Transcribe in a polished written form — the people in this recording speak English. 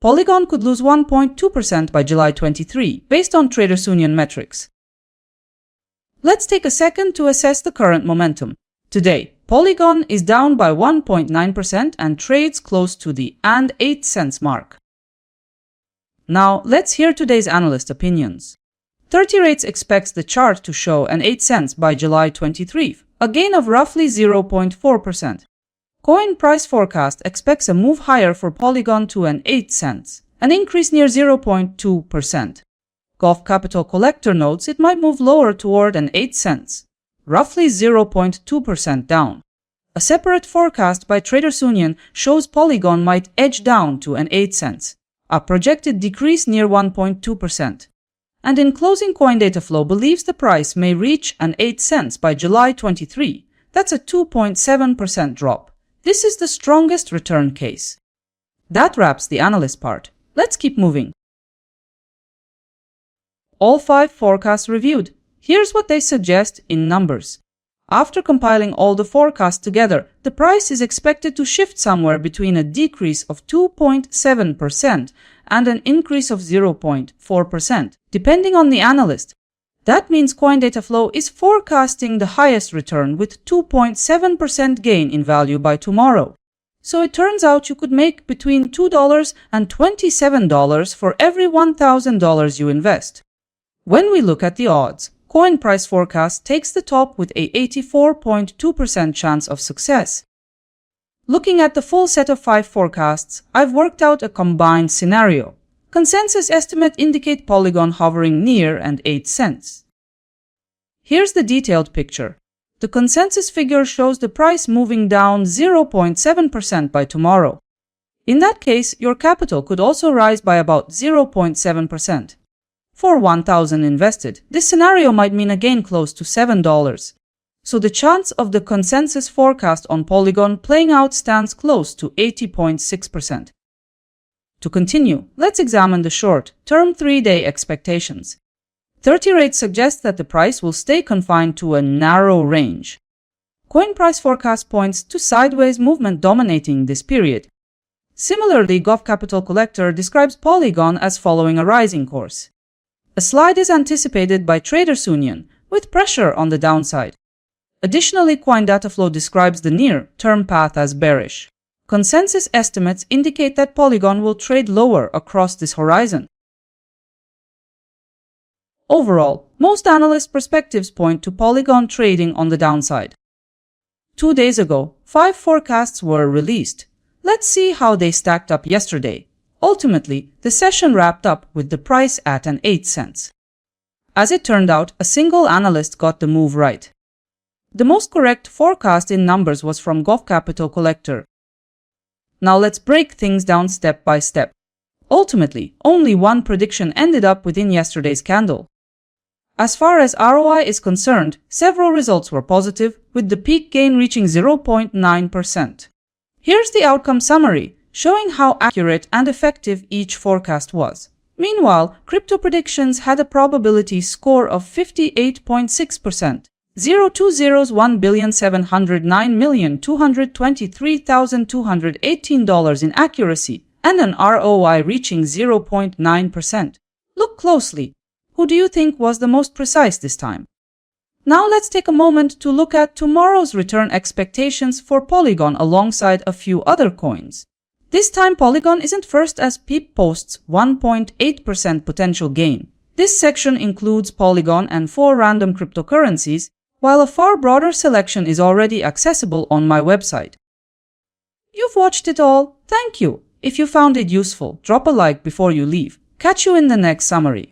Polygon could lose 1.2% by July 23, based on Traders Union metrics. Let's take a second to assess the current momentum. Today, Polygon is down by 1.9% and trades close to the and 8 cents mark. Now, let's hear today's analyst opinions. 30 Rates expects the chart to show an 8 cents by July 23, a gain of roughly 0.4%. Coin Price Forecast expects a move higher for Polygon to an 8 cents, an increase near 0.2%. Gulf Capital Collector notes it might move lower toward an 8 cents, roughly 0.2% down. A separate forecast by Traders Union shows Polygon might edge down to an 8 cents, a projected decrease near 1.2%. And in closing, Coin Data Flow believes the price may reach an 8 cents by July 23. That's a 2.7% drop. This is the strongest return case. That wraps the analyst part. Let's keep moving. All 5 forecasts reviewed. Here's what they suggest in numbers. After compiling all the forecasts together, the price is expected to shift somewhere between a decrease of 2.7% and an increase of 0.4%, depending on the analyst. That means Coin Data Flow is forecasting the highest return with 2.7% gain in value by tomorrow. So it turns out you could make between $2 and $27 for every $1,000 you invest. When we look at the odds, Coin Price Forecast takes the top with a 84.2% chance of success. Looking at the full set of 5 forecasts, I've worked out a combined scenario. Consensus estimate indicate Polygon hovering near and 8 cents. Here's the detailed picture. The consensus figure shows the price moving down 0.7% by tomorrow. In that case, your capital could also rise by about 0.7%. For 1,000 invested, this scenario might mean a gain close to $7. So the chance of the consensus forecast on Polygon playing out stands close to 80.6%. To continue, let's examine the short-term 3-day expectations. 30 Rates suggests that the price will stay confined to a narrow range. Coin Price Forecast points to sideways movement dominating this period. Similarly, Gulf Capital Collector describes Polygon as following a rising course. A slide is anticipated by Traders Union, with pressure on the downside. Additionally, Coin Data Flow describes the near-term path as bearish. Consensus estimates indicate that Polygon will trade lower across this horizon. Overall, most analyst perspectives point to Polygon trading on the downside. 2 days ago, 5 forecasts were released. Let's see how they stacked up yesterday. Ultimately, the session wrapped up with the price at an 8 cents. As it turned out, a single analyst got the move right. The most correct forecast in numbers was from Gulf Capital Collector. Now let's break things down step by step. Ultimately, only one prediction ended up within yesterday's candle. As far as ROI is concerned, several results were positive, with the peak gain reaching 0.9%. Here's the outcome summary, showing how accurate and effective each forecast was. Meanwhile, crypto predictions had a probability score of 58.6%. 0 to 0's $1,709,223,218 in accuracy, and an ROI reaching 0.9%. Look closely. Who do you think was the most precise this time? Now let's take a moment to look at tomorrow's return expectations for Polygon alongside a few other coins. This time Polygon isn't first as PEEP posts 1.8% potential gain. This section includes Polygon and 4 random cryptocurrencies, while a far broader selection is already accessible on my website. You've watched it all. Thank you. If you found it useful, drop a like before you leave. Catch you in the next summary.